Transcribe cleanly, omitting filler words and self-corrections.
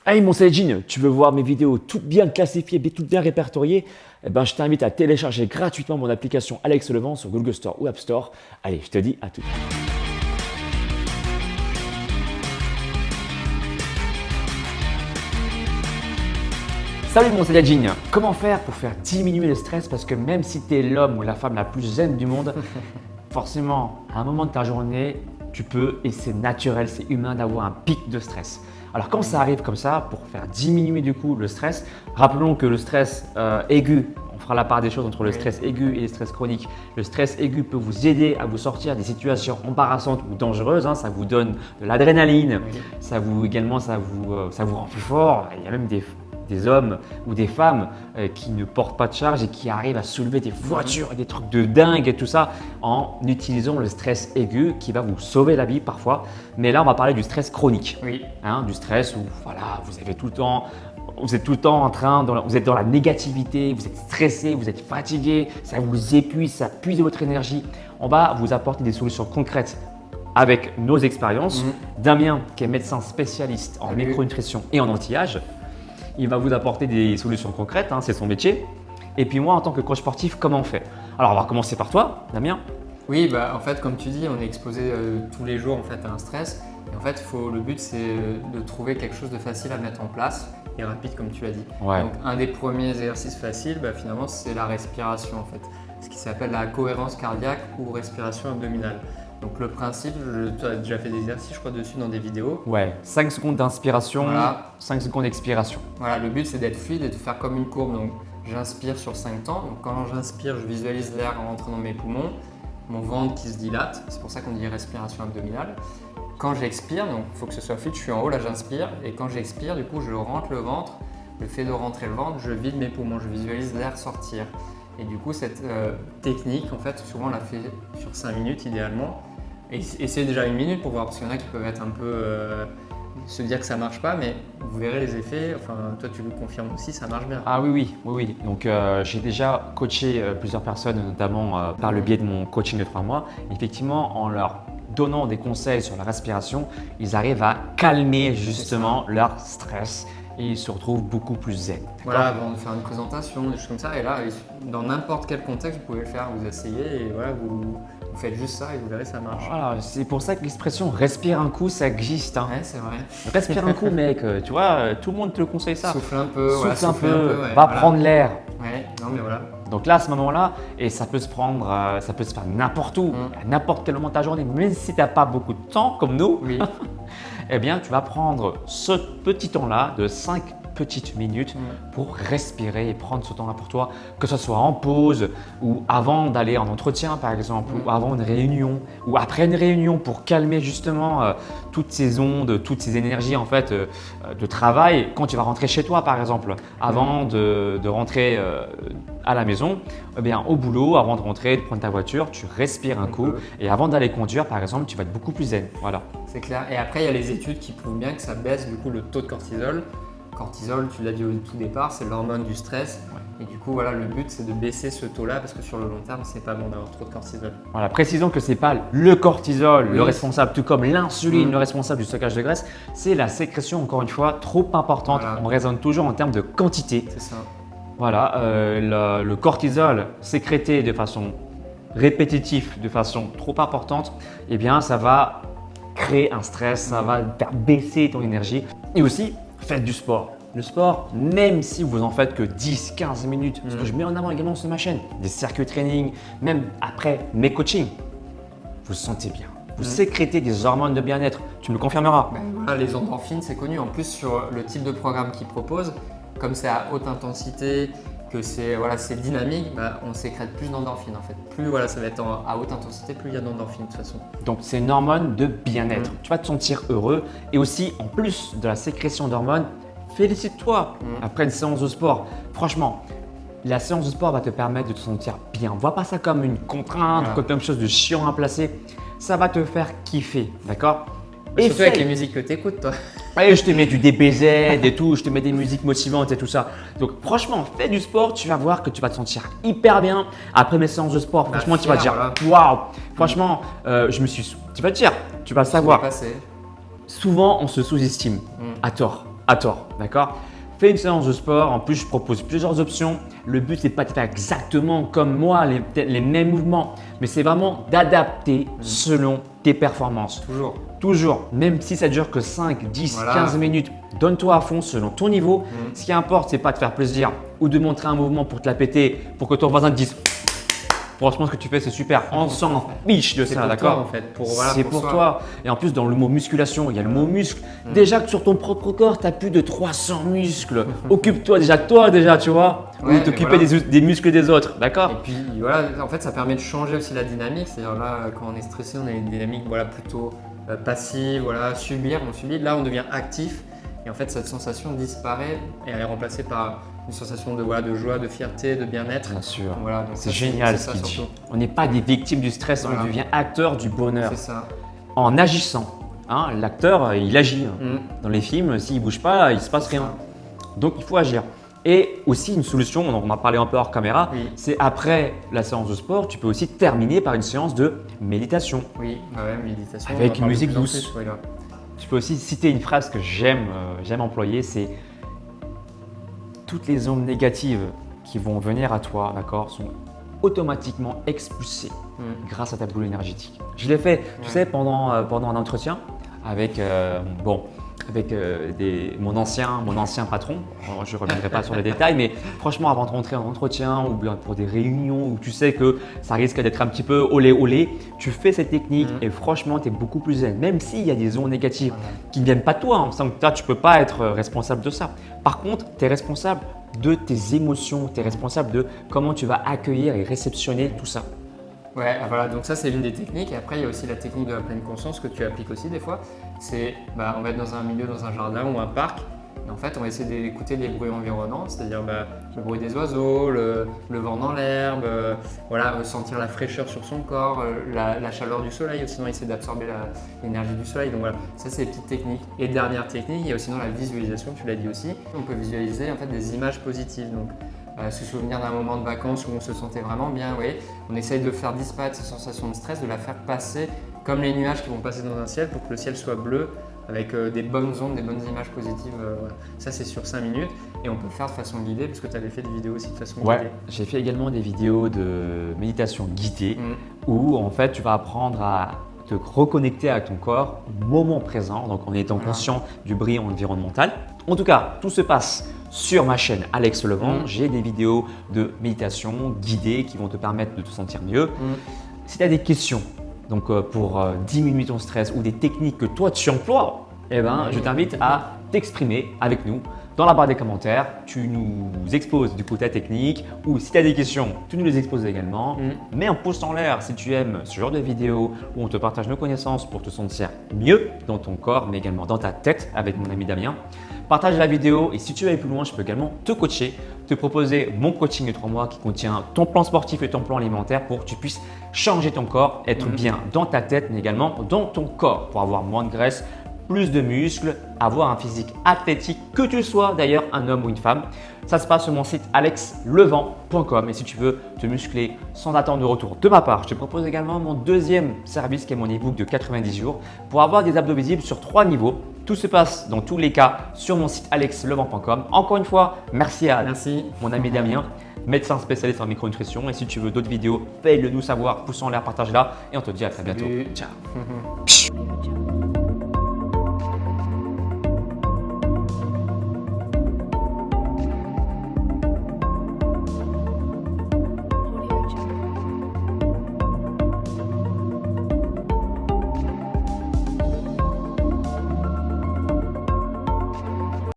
Hey mon Jean, tu veux voir mes vidéos toutes bien classifiées, toutes bien répertoriées? Eh ben, je t'invite à télécharger gratuitement mon application Alex Levent sur Google Store ou App Store. Allez, je te dis à tout. Salut mon Jean, comment faire pour faire diminuer le stress? Parce que même si tu es l'homme ou la femme la plus zen du monde, forcément, à un moment de ta journée, tu peux, et c'est naturel, c'est humain d'avoir un pic de stress. Alors quand ça arrive comme ça, pour faire diminuer du coup le stress, rappelons que le stress aigu, on fera la part des choses entre le stress aigu et le stress chronique. Le stress aigu peut vous aider à vous sortir des situations embarrassantes ou dangereuses, ça vous donne de l'adrénaline, ça vous rend plus fort. Il y a même des hommes ou des femmes qui ne portent pas de charge et qui arrivent à soulever des voitures et des trucs de dingue et tout ça en utilisant le stress aigu qui va vous sauver la vie parfois. Mais là, on va parler du stress chronique. Du stress où voilà, vous êtes tout le temps vous êtes dans la négativité, vous êtes stressé, vous êtes fatigué, ça vous épuise, ça puise votre énergie. On va vous apporter des solutions concrètes avec nos expériences. Damien, qui est médecin spécialiste en micronutrition et en anti-âge, il va vous apporter des solutions concrètes, c'est son métier. Et puis moi, en tant que coach sportif, comment on fait? Alors, on va commencer par toi, Damien. Oui, en fait, comme tu dis, on est exposé tous les jours à un stress. Et en fait, le but, c'est de trouver quelque chose de facile à mettre en place et rapide, comme tu l'as dit. Donc, un des premiers exercices faciles, finalement, c'est la respiration, ce qui s'appelle la cohérence cardiaque ou respiration abdominale. Donc le principe, tu as déjà fait des exercices, je crois, dessus dans des vidéos. 5 secondes d'inspiration, 5 secondes d'expiration. Voilà, le but c'est d'être fluide et de faire comme une courbe. Donc j'inspire sur 5 temps. Donc quand j'inspire, je visualise l'air rentrer dans mes poumons, mon ventre qui se dilate. C'est pour ça qu'on dit respiration abdominale. Quand j'expire, donc il faut que ce soit fluide, je suis en haut, là j'inspire. Et quand j'expire, du coup, je rentre le ventre. Le fait de rentrer le ventre, je vide mes poumons, je visualise l'air sortir. Et du coup, cette technique, en fait, souvent on la fait sur 5 minutes idéalement. Et c'est déjà 1 minute pour voir, parce qu'il y en a qui peuvent être un peu se dire que ça marche pas, mais vous verrez les effets. Enfin, toi, tu le confirmes aussi, ça marche bien. Ah oui. Donc, j'ai déjà coaché plusieurs personnes, notamment par le biais de mon coaching de 3 mois. Effectivement, en leur donnant des conseils sur la respiration, ils arrivent à calmer justement leur stress. Et ils se retrouvent beaucoup plus zen. Voilà, avant de faire une présentation, des choses comme ça. Et là, dans n'importe quel contexte, vous pouvez le faire, vous essayez et voilà, vous faites juste ça et vous verrez, ça marche. Voilà, c'est pour ça que l'expression respire un coup, ça existe. Ouais, c'est vrai. Respire un coup, mec, tu vois, tout le monde te le conseille ça. Souffle un peu, souffle un peu, va prendre l'air. Non mais voilà. Donc là, à ce moment-là, et ça peut se faire n'importe où, à n'importe quel moment de ta journée, même si tu n'as pas beaucoup de temps comme nous. Eh bien, tu vas prendre ce petit temps-là de 5 petites minutes pour respirer et prendre ce temps-là pour toi, que ce soit en pause ou avant d'aller en entretien par exemple, ou avant une réunion ou après une réunion pour calmer justement toutes ces ondes, toutes ces énergies de travail quand tu vas rentrer chez toi par exemple. Avant de rentrer à la maison, au boulot, avant de rentrer, de prendre ta voiture, tu respires un coup et avant d'aller conduire par exemple, tu vas être beaucoup plus zen. Voilà. C'est clair. Et après, il y a les études qui prouvent bien que ça baisse du coup le taux de cortisol. Cortisol, tu l'as dit au tout départ, c'est l'hormone du stress. Et du coup, voilà, le but, c'est de baisser ce taux-là parce que sur le long terme, c'est pas bon d'avoir trop de cortisol. Voilà, précisons que ce n'est pas le cortisol, le responsable, tout comme l'insuline, le responsable du stockage de graisse. C'est la sécrétion, encore une fois, trop importante. On raisonne toujours en termes de quantité. C'est ça. Voilà, le cortisol sécrété de façon répétitive, de façon trop importante, ça va créer un stress, ça va faire baisser ton énergie. Et aussi, faites du sport. Le sport, même si vous en faites que 10-15 minutes, parce que je mets en avant également sur ma chaîne, des circuits training, même après mes coachings, vous vous sentez bien. Vous sécrétez des hormones de bien-être. Tu me le confirmeras. Voilà, les endorphines, c'est connu. En plus, sur le type de programme qu'ils proposent, comme c'est à haute intensité, que c'est dynamique, on sécrète plus d'endorphines en fait. Plus ça va être à haute intensité, plus il y a d'endorphines de toute façon. Donc c'est une hormone de bien-être. Tu vas te sentir heureux et aussi en plus de la sécrétion d'hormones, félicite-toi après une séance de sport. Franchement, la séance de sport va te permettre de te sentir bien. Vois pas ça comme une contrainte, comme quelque chose de chiant à placer. Ça va te faire kiffer, d'accord? Et surtout avec les musiques que tu écoutes, toi. Et je te mets du DBZ et tout, je te mets des musiques motivantes et tout ça. Donc franchement, fais du sport, tu vas voir que tu vas te sentir hyper bien après mes séances de sport. Franchement, tu vas te dire waouh. Franchement, tu vas te dire, tu vas le savoir. Souvent, on se sous-estime à tort. à tort, d'accord? Fais une séance de sport, en plus je propose plusieurs options. Le but c'est pas de faire exactement comme moi les mêmes mouvements, mais c'est vraiment d'adapter selon tes performances. Toujours. Toujours, même si ça dure que 5, 10, Voilà. 15 minutes, donne-toi à fond selon ton niveau. Ce qui importe, c'est pas de faire plaisir ou de montrer un mouvement pour te la péter, pour que ton voisin te dise franchement ce que tu fais c'est super, on s'en fiche de C'est ça, pour d'accord? toi, en fait. Voilà, c'est pour soi. toi. Et en plus, dans le mot musculation, il y a le mot muscle. Déjà que sur ton propre corps, tu as plus de 300 muscles. Occupe-toi déjà de toi, déjà, tu vois, Ouais, ou t'occuper voilà. des muscles des autres, Et d'accord? puis voilà, en fait, ça permet de changer aussi la dynamique. C'est-à-dire là, quand on est stressé, on a une dynamique voilà, plutôt passive, voilà, subir, on subit. Là, on devient actif. Et en fait, cette sensation disparaît et elle est remplacée par une sensation de, voilà, de joie, de fierté, de bien-être. Bien sûr. Voilà, donc C'est ça, génial c'est ce ça qu'il dit. surtout. On n'est pas des victimes du stress, Voilà. on devient acteur du bonheur. C'est ça. En agissant. Hein, l'acteur, il agit. Dans les films, s'il ne bouge pas, il ne se passe rien. Donc, il faut agir. Et aussi une solution, on en a parlé un peu hors caméra, Oui. c'est après la séance de sport, tu peux aussi terminer par une séance de méditation. Oui, ouais, méditation. Avec on en une parle de musique plus en douce. plus, ouais, là. Tu peux aussi citer une phrase que j'aime employer, c'est toutes les ondes négatives qui vont venir à toi, d'accord, sont automatiquement expulsées grâce à ta boule énergétique. Je l'ai fait, tu sais, pendant un entretien avec mon ancien patron. Alors, je ne reviendrai pas sur les détails, mais franchement, avant de rentrer en entretien ou bien pour des réunions où tu sais que ça risque d'être un petit peu olé, tu fais cette technique et franchement, tu es beaucoup plus zen. Même s'il y a des ondes négatives qui ne viennent pas de toi, hein, sans que toi, tu ne peux pas être responsable de ça. Par contre, tu es responsable de tes émotions, tu es responsable de comment tu vas accueillir et réceptionner tout ça. Ouais, voilà, donc ça c'est l'une des techniques. Et après, il y a aussi la technique de la pleine conscience que tu appliques aussi des fois. C'est, on va être dans un milieu, dans un jardin ou un parc. Et en fait, on va essayer d'écouter les bruits environnants, c'est-à-dire le bruit des oiseaux, le vent dans l'herbe, voilà, sentir la fraîcheur sur son corps, la chaleur du soleil, aussi, sinon essayer d'absorber l'énergie du soleil. Donc voilà, ça c'est les petites techniques. Et dernière technique, il y a aussi dans la visualisation, tu l'as dit aussi, on peut visualiser en fait des images positives. Donc, se souvenir d'un moment de vacances où on se sentait vraiment bien, oui. On essaye de faire disparaître ces sensations de stress, de la faire passer comme les nuages qui vont passer dans un ciel pour que le ciel soit bleu avec des bonnes ondes, des bonnes images positives. Voilà. Ça, c'est sur 5 minutes et on peut le faire de façon guidée parce que tu avais fait des vidéos aussi de façon guidée. Ouais, j'ai fait également des vidéos de méditation guidée où en fait tu vas apprendre à te reconnecter avec ton corps au moment présent, donc en étant conscient du bruit environnemental. En tout cas, tout se passe sur ma chaîne Alex Levent. J'ai des vidéos de méditation guidées qui vont te permettre de te sentir mieux. Si tu as des questions donc, pour diminuer ton stress ou des techniques que toi tu emploies, je t'invite à t'exprimer avec nous dans la barre des commentaires. Tu nous exposes du coup ta technique ou si tu as des questions, tu nous les exposes également. Mets un pouce en l'air si tu aimes ce genre de vidéo où on te partage nos connaissances pour te sentir mieux dans ton corps mais également dans ta tête avec mon ami Damien. Partage la vidéo et si tu veux aller plus loin, je peux également te coacher, te proposer mon coaching de 3 mois qui contient ton plan sportif et ton plan alimentaire pour que tu puisses changer ton corps, être bien dans ta tête mais également dans ton corps pour avoir moins de graisse, plus de muscles, avoir un physique athlétique, que tu sois d'ailleurs un homme ou une femme. Ça se passe sur mon site alexlevent.com et si tu veux te muscler sans attendre de retour de ma part, je te propose également mon deuxième service qui est mon ebook de 90 jours pour avoir des abdos visibles sur 3 niveaux. Tout se passe dans tous les cas sur mon site alexlevent.com. Encore une fois, merci à mon ami Damien, médecin spécialiste en micronutrition. Et si tu veux d'autres vidéos, fais-le nous savoir, pouce en l'air, partage-la et on te dit à très bientôt. Salut. Ciao.